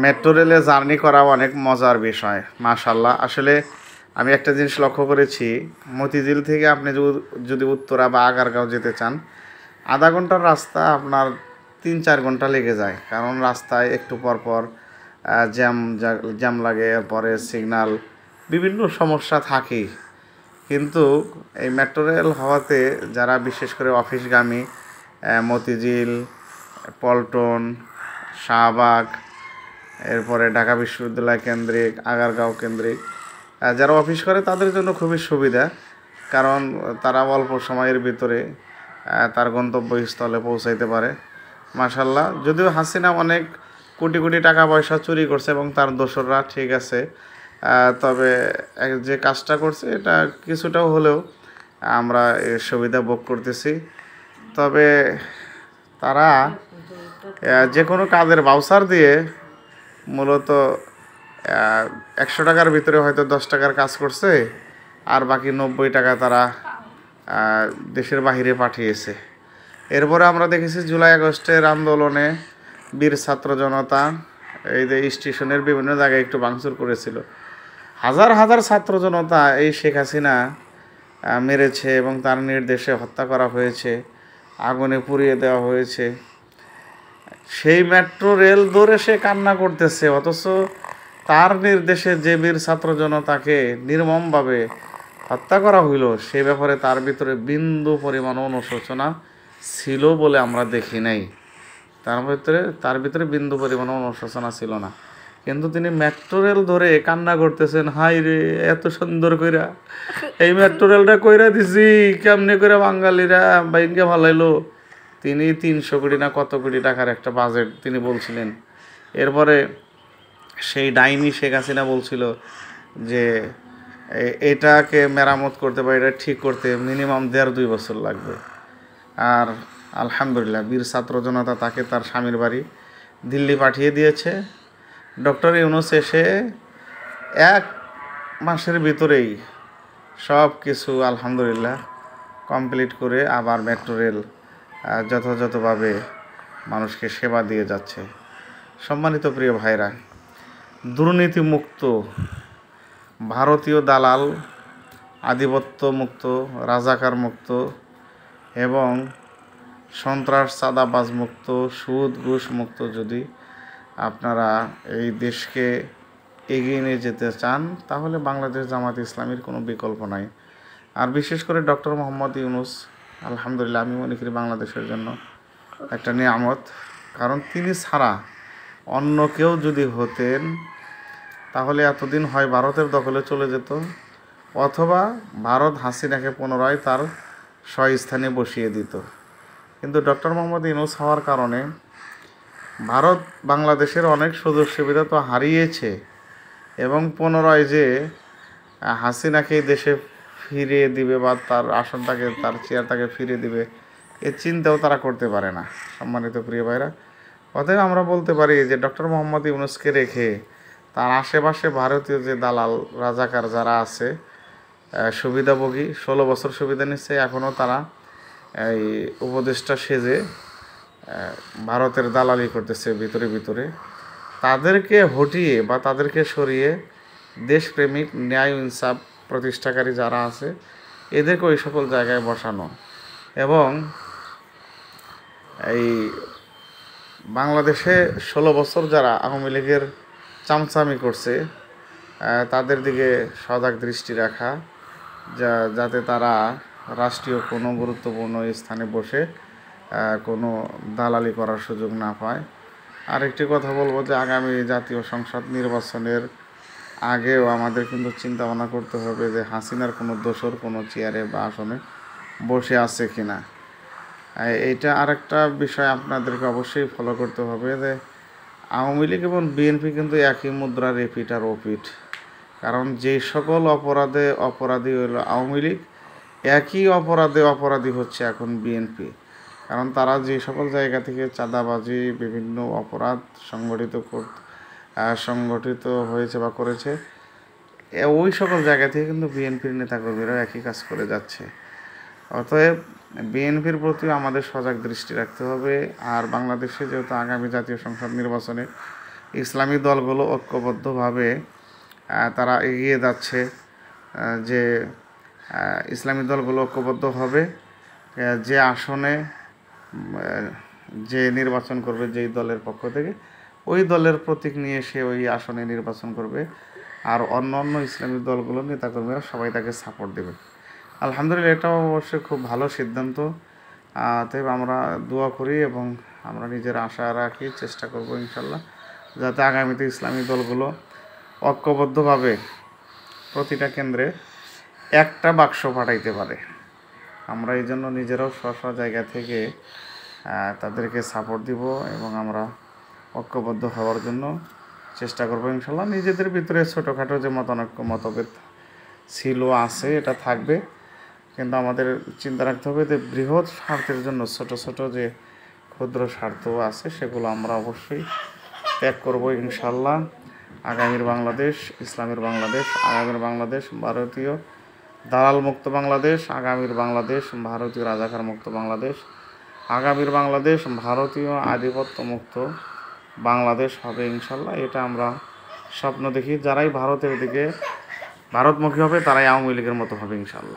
Metro রেলে journey করা অনেক মজার বিষয় মাশাল্লাহ। আসলে আমি একটা জিনিস লক্ষ্য করেছি, মতিঝিল থেকে আপনি যদি উত্তরা বা আগারগাঁও যেতে চান, আধা ঘন্টার রাস্তা আপনার 3-4 ঘন্টা লেগে যায়। কারণ রাস্তায় একটু পর পর জ্যাম লাগে, এরপরে সিগন্যাল, বিভিন্ন সমস্যা থাকেই। কিন্তু এই মেট্রো রেল হওয়াতে যারা বিশেষ করে অফিসগামী, মতিঝিল, পল্টন, শাহবাগ, এরপরে ঢাকা বিশ্ববিদ্যালয় কেন্দ্রিক, আগারগাঁও কেন্দ্রিক যারা অফিস করে তাদের জন্য খুবই সুবিধা। কারণ তারা অল্প সময়ের ভিতরে তার গন্তব্যস্থলে পৌঁছাইতে পারে। মাশাল্লাহ, যদিও হাসিনা অনেক কোটি কোটি টাকা পয়সা চুরি করছে এবং তার দোসররা, ঠিক আছে, তবে যে কাজটা করছে এটা কিছুটাও হলেও আমরা এর সুবিধা ভোগ করতেছি। তবে তারা যে কোনো কাজের ভাউচার দিয়ে মূলত 100 টাকার ভিতরে হয়তো 10 টাকার কাজ করছে, আর বাকি 90 টাকা তারা দেশের বাহিরে পাঠিয়েছে। এরপরে আমরা দেখেছি জুলাই আগস্টের আন্দোলনে বীর ছাত্র জনতা এই যে স্টেশনের বিভিন্ন জায়গায় একটু ভাঙচুর করেছিল। হাজার হাজার ছাত্র জনতা এই শেখ হাসিনা মেরেছে এবং তার নির্দেশে হত্যা করা হয়েছে, আগুনে পুড়িয়ে দেওয়া হয়েছে। সেই মেট্রো রেল ধরে সে কান্না করতেছে, অথচ তার নির্দেশে যে বীর ছাত্র জনতাকে নির্মমভাবে হত্যা করা হইল সে ব্যাপারে তার ভিতরে বিন্দু পরিমাণ অনুশোচনা ছিল বলে আমরা দেখি নাই। তার ভিতরে বিন্দু পরিমাণ অনুশোচনা ছিল না। কিন্তু তিনি মেট্রো রেল ধরে কান্না করতেছেন, হাই রে এত সুন্দর কইরা এই মেট্রো রেলটা কইরা দিছি, কেমনে করে বাঙালিরা বাইনকে ভালাইলো। তিনি 300 কোটি না কত কোটি টাকার একটা বাজেট তিনি বলছিলেন। এরপরে সেই ডাইনি শেখ হাসিনা বলছিল যে এটাকে মেরামত করতে বা এটা ঠিক করতে মিনিমাম 1.5-2 বছর লাগবে। আর আলহামদুলিল্লাহ বীর ছাত্র জনতা তাকে তার স্বামীর বাড়ি দিল্লি পাঠিয়ে দিয়েছে। ডক্টর ইউনূস এসে 1 মাসের ভিতরেই সব কিছু আলহামদুলিল্লাহ কমপ্লিট করে আবার মেট্রো রেল যথাযথভাবে মানুষকে সেবা দিয়ে যাচ্ছে। সম্মানিত প্রিয় ভাইরা, দুর্নীতিমুক্ত, ভারতীয় দালাল আধিপত্য মুক্ত, রাজাকার মুক্ত এবং সন্ত্রাস চাঁদাবাজ মুক্ত, সুদ ঘুষ মুক্ত যদি আপনারা এই দেশকে এগিয়ে নিয়ে যেতে চান তাহলে বাংলাদেশ জামাত ইসলামীর কোনো বিকল্প নাই। আর বিশেষ করে ডক্টর মোহাম্মদ ইউনূস, আলহামদুলিল্লাহ আমি মনে করি বাংলাদেশের জন্য একটা নিয়ামত। কারণ তিনি ছাড়া অন্য কেউ যদি হতেন তাহলে এতদিন হয় ভারতের দখলে চলে যেত, অথবা ভারত হাসিনাকে পুনরায় তার স্বস্থানে বসিয়ে দিত। কিন্তু ডক্টর মোহাম্মদ ইউনূস হওয়ার কারণে ভারত বাংলাদেশের অনেক সুযোগ সুবিধা তো হারিয়েছে এবং পুনরায় যে হাসিনাকে দেশে ফিরিয়ে দিবে বা তার আসনটাকে, তার চেয়ারটাকে ফিরিয়ে দিবে, এর চিন্তাও তারা করতে পারে না। সম্মানিত প্রিয় ভাইরা, অতএব আমরা বলতে পারি যে ডক্টর মোহাম্মদ ইউনূসকে রেখে তার আশেপাশে ভারতীয় যে দালাল রাজাকার যারা আছে, সুবিধাভোগী, 16 বছর সুবিধা নিচ্ছে, এখনও তারা এই উপদেষ্টা সেজে ভারতের দালালি করতেছে ভিতরে ভিতরে। তাদেরকে হটিয়ে বা তাদেরকে সরিয়ে দেশপ্রেমিক, ন্যায় ইনসাফ প্রতিষ্ঠাকারী যারা আছে এদেরকে ওই সকল জায়গায় বসানো এবং এই বাংলাদেশে 16 বছর যারা আওয়ামী লীগের চামচামি করছে তাদের দিকে সজাগ দৃষ্টি রাখা, যাতে তারা রাষ্ট্রীয় কোনো গুরুত্বপূর্ণ স্থানে বসে কোনো দালালি করার সুযোগ না পায়। আরেকটি কথা বলবো যে আগামী জাতীয় সংসদ নির্বাচনের আগেও আমাদের কিন্তু চিন্তা ভাবনা করতে হবে যে হাসিনার কোনো দোসর কোনো চেয়ারে বা আসনে বসে আছে কিনা। এইটা আরেকটা বিষয় আপনাদেরকে অবশ্যই ফলো করতে হবে যে আওয়ামী লীগ এবং বিএনপি কিন্তু একই মুদ্রার এপিঠ আর ওপিঠ। কারণ যে সকল অপরাধী হলো আওয়ামী লীগ, একই অপরাধী হচ্ছে এখন বিএনপি। কারণ তারা যে সকল জায়গা থেকে চাঁদাবাজি, বিভিন্ন অপরাধ সংগঠিত হয়েছে বা করেছে, ওই সকল জায়গা থেকে কিন্তু বিএনপির নেতাকর্মীরাও একই কাজ করে যাচ্ছে। অতএব বিএনপির প্রতিও আমাদের সজাগ দৃষ্টি রাখতে হবে। আর বাংলাদেশে যেহেতু আগামী জাতীয় সংসদ নির্বাচনে ইসলামী দলগুলো ঐক্যবদ্ধভাবে তারা এগিয়ে যাচ্ছে, যে ইসলামী দলগুলো ঐক্যবদ্ধভাবে যে আসনে যে নির্বাচন করবে যেই দলের পক্ষ থেকে, ওই দলের প্রতীক নিয়ে সে ওই আসনে নির্বাচন করবে, আর অন্য অন্য ইসলামী দলগুলো নেতাকর্মীরা সবাই তাকে সাপোর্ট দেবে। আলহামদুলিল্লাহ, এটাও অবশ্যই খুব ভালো সিদ্ধান্ত। তবে আমরা দোয়া করি এবং আমরা নিজের আশা রাখি, চেষ্টা করব ইনশাল্লাহ যাতে আগামীতে ইসলামী দলগুলো ঐক্যবদ্ধভাবে প্রতিটা কেন্দ্রে একটা বাক্স পাঠাইতে পারে। আমরা এই জন্য নিজেরাও স্ব জায়গা থেকে তাদেরকে সাপোর্ট দিব এবং আমরা ঐক্যবদ্ধ হওয়ার জন্য চেষ্টা করব ইনশাল্লাহ। নিজেদের ভিতরে ছোটোখাটো যে মতভেদ ছিল, আছে, এটা থাকবে, কিন্তু আমাদের চিন্তা রাখতে হবে যে বৃহৎ স্বার্থের জন্য ছোট ছোট যে ক্ষুদ্র স্বার্থ আছে সেগুলো আমরা অবশ্যই ত্যাগ করব ইনশাল্লাহ। আগামীর বাংলাদেশ ইসলামের বাংলাদেশ, আগামীর বাংলাদেশ ভারতীয় দালাল মুক্ত বাংলাদেশ, আগামীর বাংলাদেশ ভারতীয় রাজাকার মুক্ত বাংলাদেশ, আগামীর বাংলাদেশ ভারতীয় আধিপত্য মুক্ত বাংলাদেশ হবে ইনশাল্লাহ। এটা আমরা স্বপ্ন দেখি। যারাই ভারতের দিকে ভারতমুখী হবে তারাই আওয়ামী লীগের মতো হবে ইনশাল্লাহ।